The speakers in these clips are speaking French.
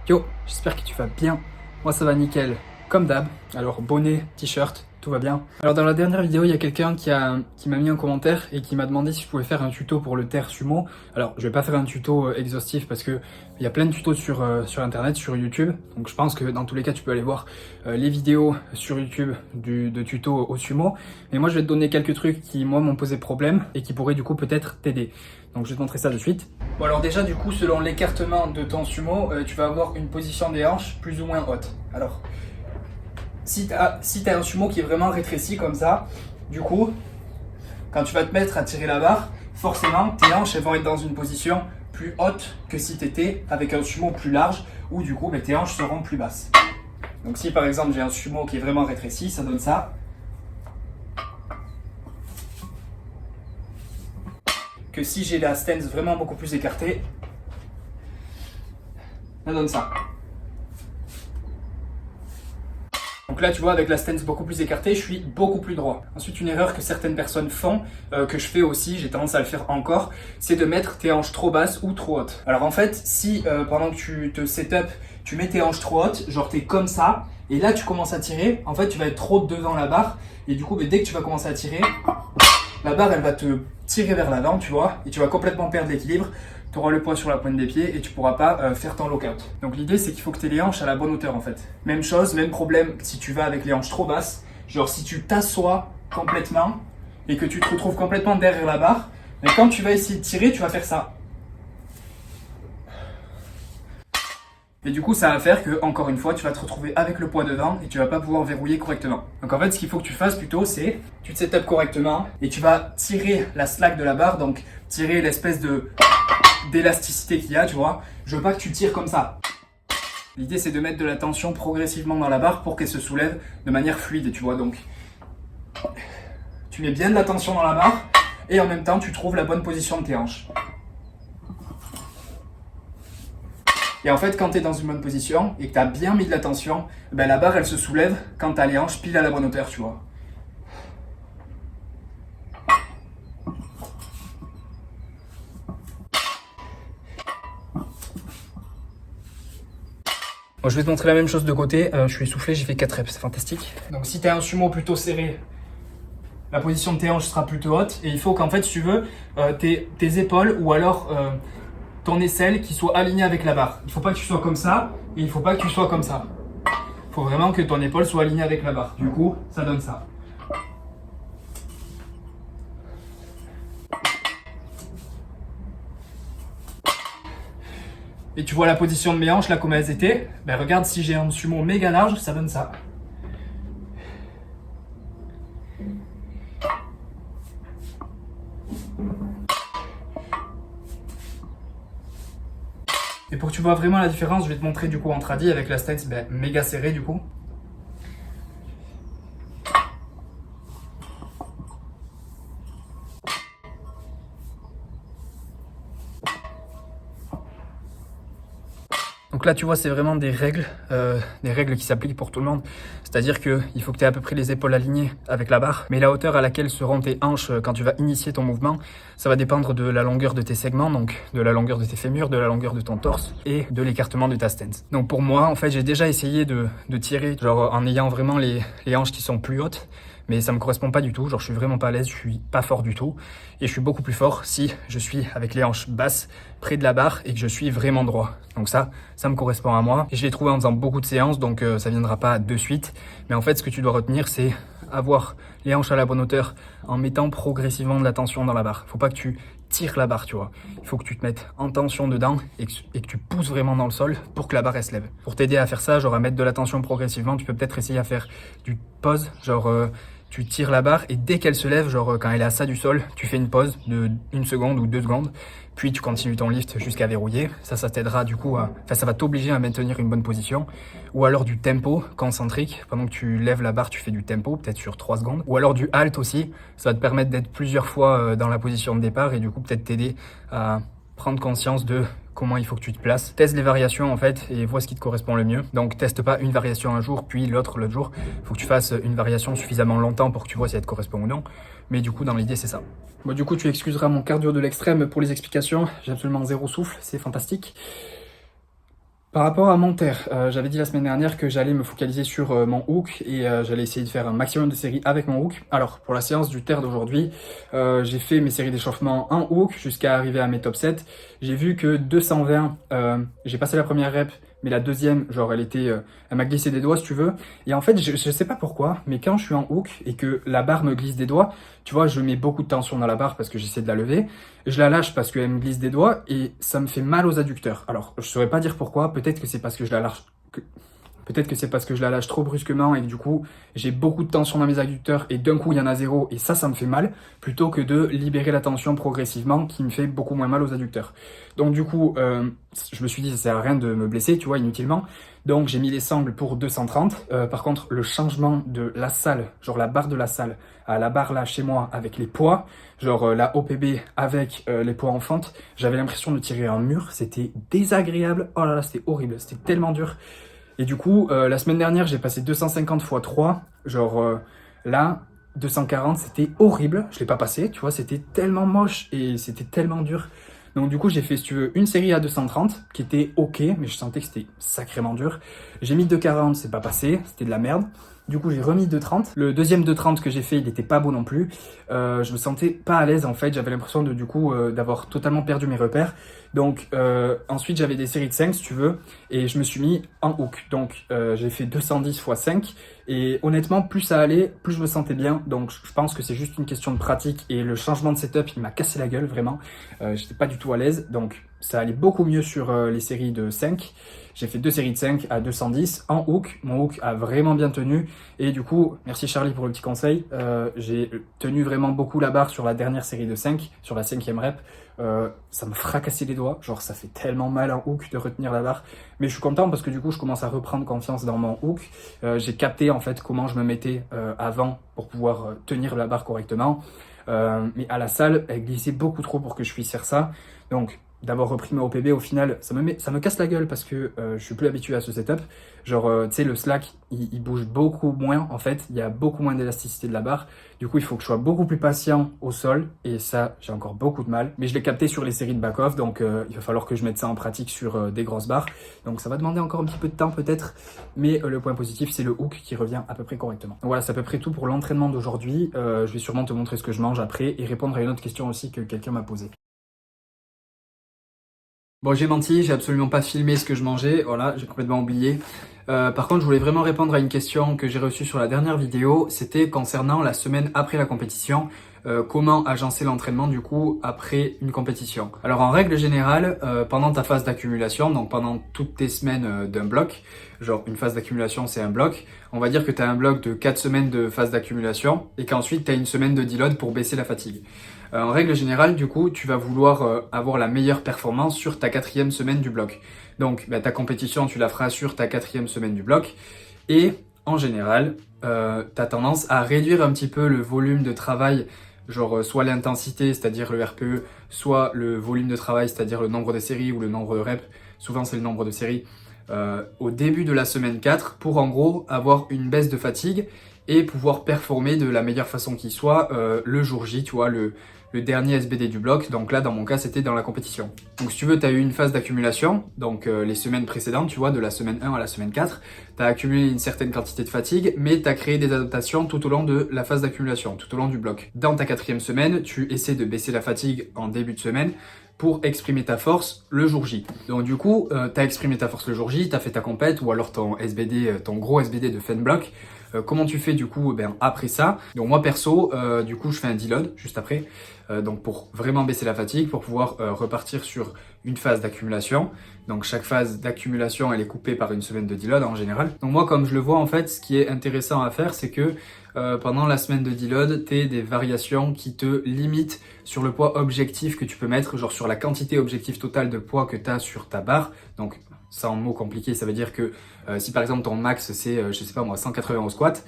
Yo, j'espère que tu vas bien. Moi ça va nickel, comme d'hab. Alors bonnet, t-shirt, tout va bien. Alors dans la dernière vidéo, il y a quelqu'un qui m'a mis un commentaire et qui m'a demandé si je pouvais faire un tuto pour le terre sumo. Alors je vais pas faire un tuto exhaustif parce que il y a plein de tutos sur internet, sur YouTube. Donc je pense que dans tous les cas tu peux aller voir les vidéos sur YouTube de tutos au sumo. Mais moi je vais te donner quelques trucs qui moi m'ont posé problème et qui pourraient du coup peut-être t'aider. Donc je vais te montrer ça de suite. Bon alors déjà du coup selon l'écartement de ton sumo, tu vas avoir une position des hanches plus ou moins haute. Alors si t'as un sumo qui est vraiment rétréci comme ça, du coup quand tu vas te mettre à tirer la barre, forcément tes hanches elles vont être dans une position plus haute que si tu étais avec un sumo plus large où du coup tes hanches seront plus basses. Donc si par exemple j'ai un sumo qui est vraiment rétréci, ça donne ça. Que si j'ai la stance vraiment beaucoup plus écartée, ça donne ça. Donc là tu vois avec la stance beaucoup plus écartée, je suis beaucoup plus droit. Ensuite une erreur que certaines personnes font, que je fais aussi, j'ai tendance à le faire encore, c'est de mettre tes hanches trop basses ou trop hautes. Alors en fait si pendant que tu te setup, tu mets tes hanches trop hautes, genre t'es comme ça, et là tu commences à tirer, en fait tu vas être trop devant la barre, et du coup dès que tu vas commencer à tirer, la barre elle va te tirer vers l'avant, tu vois, et tu vas complètement perdre l'équilibre. Tu auras le poids sur la pointe des pieds et tu pourras pas faire ton lockout. Donc l'idée c'est qu'il faut que tu aies les hanches à la bonne hauteur en fait. Même chose, même problème si tu vas avec les hanches trop basses. Genre si tu t'assois complètement et que tu te retrouves complètement derrière la barre, mais quand tu vas essayer de tirer, tu vas faire ça. Et du coup, ça va faire que, encore une fois, tu vas te retrouver avec le poids devant et tu vas pas pouvoir verrouiller correctement. Donc en fait, ce qu'il faut que tu fasses plutôt, c'est tu te setup correctement et tu vas tirer la slack de la barre, donc tirer l'espèce d'élasticité qu'il y a, tu vois. Je veux pas que tu tires comme ça. L'idée, c'est de mettre de la tension progressivement dans la barre pour qu'elle se soulève de manière fluide, tu vois. Donc, tu mets bien de la tension dans la barre et en même temps, tu trouves la bonne position de tes hanches. Et en fait, quand tu es dans une bonne position et que tu as bien mis de la tension, la barre elle se soulève quand tu as les hanches pile à la bonne hauteur, tu vois. Bon, je vais te montrer la même chose de côté. Je suis essoufflé, j'ai fait 4 reps, c'est fantastique. Donc si tu as un sumo plutôt serré, la position de tes hanches sera plutôt haute. Et il faut qu'en fait, si tu veux, tes épaules ou alors ton aisselle qui soit alignée avec la barre. Il ne faut pas que tu sois comme ça et il ne faut pas que tu sois comme ça. Il faut vraiment que ton épaule soit alignée avec la barre. Du coup, ça donne ça. Et tu vois la position de mes hanches là, comment elles étaient. Regarde, si j'ai un sumo méga large, ça donne ça. Et pour que tu vois vraiment la différence, je vais te montrer du coup en tradi avec la stance méga serrée du coup. Donc là, tu vois, c'est vraiment des règles qui s'appliquent pour tout le monde. C'est-à-dire qu'il faut que tu aies à peu près les épaules alignées avec la barre. Mais la hauteur à laquelle seront tes hanches quand tu vas initier ton mouvement, ça va dépendre de la longueur de tes segments, donc de la longueur de tes fémurs, de la longueur de ton torse et de l'écartement de ta stance. Donc pour moi, en fait, j'ai déjà essayé de tirer genre en ayant vraiment les hanches qui sont plus hautes. Mais ça me correspond pas du tout, genre je suis vraiment pas à l'aise, je suis pas fort du tout. Et je suis beaucoup plus fort si je suis avec les hanches basses, près de la barre et que je suis vraiment droit. Donc ça me correspond à moi. Et je l'ai trouvé en faisant beaucoup de séances, donc ça viendra pas de suite. Mais en fait, ce que tu dois retenir, c'est avoir les hanches à la bonne hauteur en mettant progressivement de la tension dans la barre. Faut pas que tu tires la barre, tu vois. Il faut que tu te mettes en tension dedans et que tu pousses vraiment dans le sol pour que la barre elle se lève. Pour t'aider à faire ça, genre à mettre de la tension progressivement, tu peux peut-être essayer à faire du pause, genre tu tires la barre et dès qu'elle se lève, genre quand elle est à ça du sol, tu fais une pause de 1 seconde ou 2 secondes, puis tu continues ton lift jusqu'à verrouiller. Ça t'aidera du coup ça va t'obliger à maintenir une bonne position. Ou alors du tempo concentrique, pendant que tu lèves la barre, tu fais du tempo, peut-être sur 3 secondes. Ou alors du halt aussi, ça va te permettre d'être plusieurs fois dans la position de départ et du coup peut-être t'aider à prendre conscience de comment il faut que tu te places. Teste les variations en fait et vois ce qui te correspond le mieux. Donc teste pas une variation un jour puis l'autre jour. Il faut que tu fasses une variation suffisamment longtemps pour que tu vois si elle te correspond ou non. Mais du coup dans l'idée c'est ça. Bon du coup tu excuseras mon cardio de l'extrême pour les explications. J'ai absolument zéro souffle, c'est fantastique. Par rapport à mon terre, j'avais dit la semaine dernière que j'allais me focaliser sur mon hook et j'allais essayer de faire un maximum de séries avec mon hook. Alors, pour la séance du terre d'aujourd'hui, j'ai fait mes séries d'échauffement en hook jusqu'à arriver à mes top 7. J'ai vu que 220, j'ai passé la première rep, mais la deuxième, genre, elle m'a glissé des doigts si tu veux. Et en fait, je sais pas pourquoi, mais quand je suis en hook et que la barre me glisse des doigts, tu vois, je mets beaucoup de tension dans la barre parce que j'essaie de la lever. Je la lâche parce qu'elle me glisse des doigts et ça me fait mal aux adducteurs. Alors, je saurais pas dire pourquoi. Peut-être que c'est parce que je la lâche. Peut-être que c'est parce que je la lâche trop brusquement et que du coup, j'ai beaucoup de tension dans mes adducteurs et d'un coup, il y en a zéro et ça me fait mal, plutôt que de libérer la tension progressivement qui me fait beaucoup moins mal aux adducteurs. Donc du coup, je me suis dit, ça sert à rien de me blesser, tu vois, inutilement. Donc j'ai mis les sangles pour 230. Par contre, le changement de la salle, genre la barre de la salle, à la barre là chez moi avec les poids, genre la OPB avec les poids en fente, j'avais l'impression de tirer un mur, c'était désagréable. Oh là là, c'était horrible, c'était tellement dur. Et du coup, la semaine dernière, j'ai passé 250 x 3. Genre là, 240, c'était horrible. Je l'ai pas passé, tu vois, c'était tellement moche et c'était tellement dur. Donc du coup, j'ai fait, si tu veux, une série à 230 qui était ok, mais je sentais que c'était sacrément dur. J'ai mis 240, c'est pas passé, c'était de la merde. Du coup, j'ai remis 230. Le deuxième 230 que j'ai fait, il était pas beau non plus. Je me sentais pas à l'aise en fait. J'avais l'impression de du coup d'avoir totalement perdu mes repères. Donc ensuite, j'avais des séries de 5 si tu veux, et je me suis mis en hook. Donc j'ai fait 210 x 5. Et honnêtement, plus ça allait, plus je me sentais bien. Donc je pense que c'est juste une question de pratique. Et le changement de setup, il m'a cassé la gueule vraiment. J'étais pas du tout à l'aise. Donc ça allait beaucoup mieux sur les séries de 5. J'ai fait 2 séries de 5 à 210 en hook. Mon hook a vraiment bien tenu. Et du coup, merci Charlie pour le petit conseil. J'ai tenu vraiment beaucoup la barre sur la dernière série de 5, sur la 5e rep. Ça me fracassait les doigts. Genre, ça fait tellement mal en hook de retenir la barre. Mais je suis content parce que du coup, je commence à reprendre confiance dans mon hook. J'ai capté en fait comment je me mettais avant pour pouvoir tenir la barre correctement. Mais à la salle, elle glissait beaucoup trop pour que je puisse faire ça. Donc, d'avoir repris ma OPB, au final, ça me casse la gueule parce que je suis plus habitué à ce setup. Genre, tu sais, le slack, il bouge beaucoup moins, en fait. Il y a beaucoup moins d'élasticité de la barre. Du coup, il faut que je sois beaucoup plus patient au sol. Et ça, j'ai encore beaucoup de mal. Mais je l'ai capté sur les séries de back-off. Donc, il va falloir que je mette ça en pratique sur des grosses barres. Donc, ça va demander encore un petit peu de temps, peut-être. Mais le point positif, c'est le hook qui revient à peu près correctement. Donc, voilà, c'est à peu près tout pour l'entraînement d'aujourd'hui. Je vais sûrement te montrer ce que je mange après et répondre à une autre question aussi que quelqu'un m'a posée. Bon, j'ai menti, j'ai absolument pas filmé ce que je mangeais, voilà, j'ai complètement oublié. Par contre, je voulais vraiment répondre à une question que j'ai reçue sur la dernière vidéo, c'était concernant la semaine après la compétition, comment agencer l'entraînement du coup après une compétition. Alors en règle générale, pendant ta phase d'accumulation, donc pendant toutes tes semaines d'un bloc, genre une phase d'accumulation c'est un bloc, on va dire que tu as un bloc de 4 semaines de phase d'accumulation et qu'ensuite tu as une semaine de deload pour baisser la fatigue. En règle générale, du coup, tu vas vouloir avoir la meilleure performance sur ta 4e semaine du bloc. Donc, ta compétition, tu la feras sur ta 4e semaine du bloc. Et en général, tu as tendance à réduire un petit peu le volume de travail, genre soit l'intensité, c'est-à-dire le RPE, soit le volume de travail, c'est-à-dire le nombre de séries ou le nombre de reps. Souvent, c'est le nombre de séries. Au début de la semaine 4 pour en gros avoir une baisse de fatigue et pouvoir performer de la meilleure façon qui soit le jour J, tu vois, le dernier SBD du bloc. Donc là, dans mon cas, c'était dans la compétition. Donc si tu veux, tu as eu une phase d'accumulation, donc les semaines précédentes, tu vois, de la semaine 1 à la semaine 4, tu as accumulé une certaine quantité de fatigue, mais tu as créé des adaptations tout au long de la phase d'accumulation, tout au long du bloc. Dans ta 4e semaine, tu essaies de baisser la fatigue en début de semaine pour exprimer ta force le jour J. Donc du coup, tu as exprimé ta force le jour J, tu as fait ta compète ou alors ton SBD, ton gros SBD de fin de bloc. Comment tu fais du coup après ça? Donc moi perso, du coup je fais un deload juste après, donc pour vraiment baisser la fatigue, pour pouvoir repartir sur une phase d'accumulation. Donc chaque phase d'accumulation elle est coupée par une semaine de deload en général. Donc moi comme je le vois en fait, ce qui est intéressant à faire c'est que pendant la semaine de deload, tu as des variations qui te limitent sur le poids objectif que tu peux mettre, genre sur la quantité objective totale de poids que tu as sur ta barre. Donc ça en mots compliqués, ça veut dire que si par exemple ton max c'est, je sais pas moi, 180 au squat,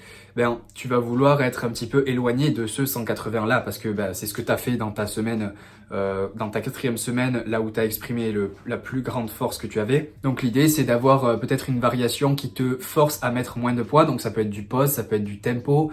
tu vas vouloir être un petit peu éloigné de ce 180 là parce que c'est ce que tu as fait dans ta semaine, dans ta 4e semaine, là où tu as exprimé la plus grande force que tu avais. Donc l'idée c'est d'avoir peut-être une variation qui te force à mettre moins de poids, donc ça peut être du pause, ça peut être du tempo,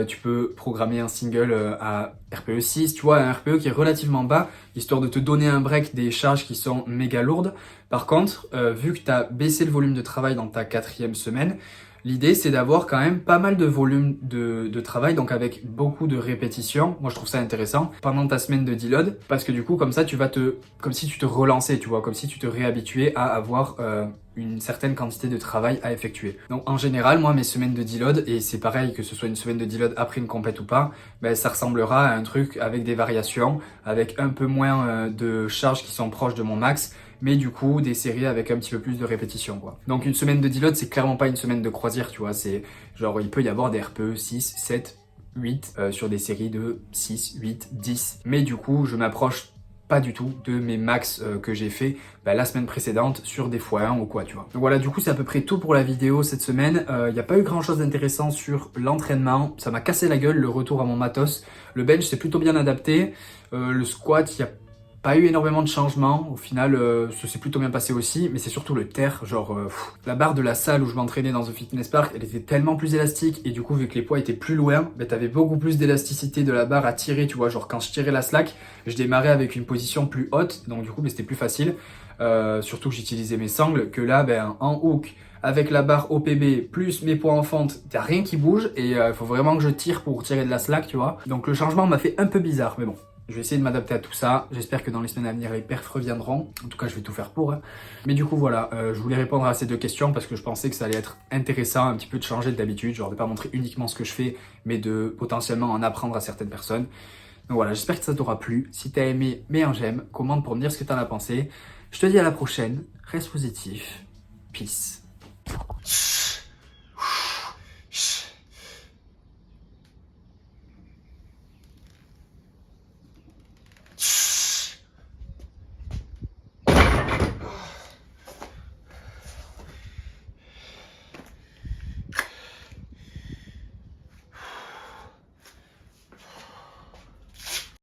Tu peux programmer un single à RPE 6, tu vois, un RPE qui est relativement bas, histoire de te donner un break des charges qui sont méga lourdes. Par contre, vu que tu as baissé le volume de travail dans ta 4e semaine, l'idée, c'est d'avoir quand même pas mal de volume de travail, donc avec beaucoup de répétitions. Moi, je trouve ça intéressant pendant ta semaine de deload, parce que du coup, comme ça, comme si tu te relançais, tu vois, comme si tu te réhabituais à avoir une certaine quantité de travail à effectuer. Donc, en général, moi, mes semaines de deload, et c'est pareil que ce soit une semaine de deload après une compète ou pas, ben, ça ressemblera à un truc avec des variations, avec un peu moins de charges qui sont proches de mon max, mais du coup des séries avec un petit peu plus de répétition, quoi. Donc une semaine de deload, c'est clairement pas une semaine de croisière, tu vois, c'est genre il peut y avoir des RPE 6, 7, 8 sur des séries de 6, 8, 10, mais du coup je m'approche pas du tout de mes max que j'ai fait la semaine précédente sur des x1 ou quoi, tu vois. Donc voilà, du coup c'est à peu près tout pour la vidéo cette semaine. Il n'y a pas eu grand chose d'intéressant sur l'entraînement, ça m'a cassé la gueule le retour à mon matos. Le bench c'est plutôt bien adapté, le squat il y a pas eu énormément de changements, au final ça s'est plutôt bien passé aussi, mais c'est surtout le terre, genre la barre de la salle où je m'entraînais dans The Fitness Park, elle était tellement plus élastique et du coup vu que les poids étaient plus loin, t'avais beaucoup plus d'élasticité de la barre à tirer, tu vois, genre quand je tirais la slack, je démarrais avec une position plus haute, donc du coup c'était plus facile, surtout que j'utilisais mes sangles, que là en hook, avec la barre OPB plus mes poids en fente, t'as rien qui bouge et il faut vraiment que je tire pour tirer de la slack, tu vois. Donc le changement m'a fait un peu bizarre, mais bon. Je vais essayer de m'adapter à tout ça. J'espère que dans les semaines à venir, les perfs reviendront. En tout cas, je vais tout faire pour. Hein. Mais du coup, voilà, je voulais répondre à ces 2 questions parce que je pensais que ça allait être intéressant un petit peu de changer d'habitude, genre de pas montrer uniquement ce que je fais, mais de potentiellement en apprendre à certaines personnes. Donc voilà, j'espère que ça t'aura plu. Si t'as aimé, mets un j'aime, commente pour me dire ce que t'en as pensé. Je te dis à la prochaine. Reste positif. Peace.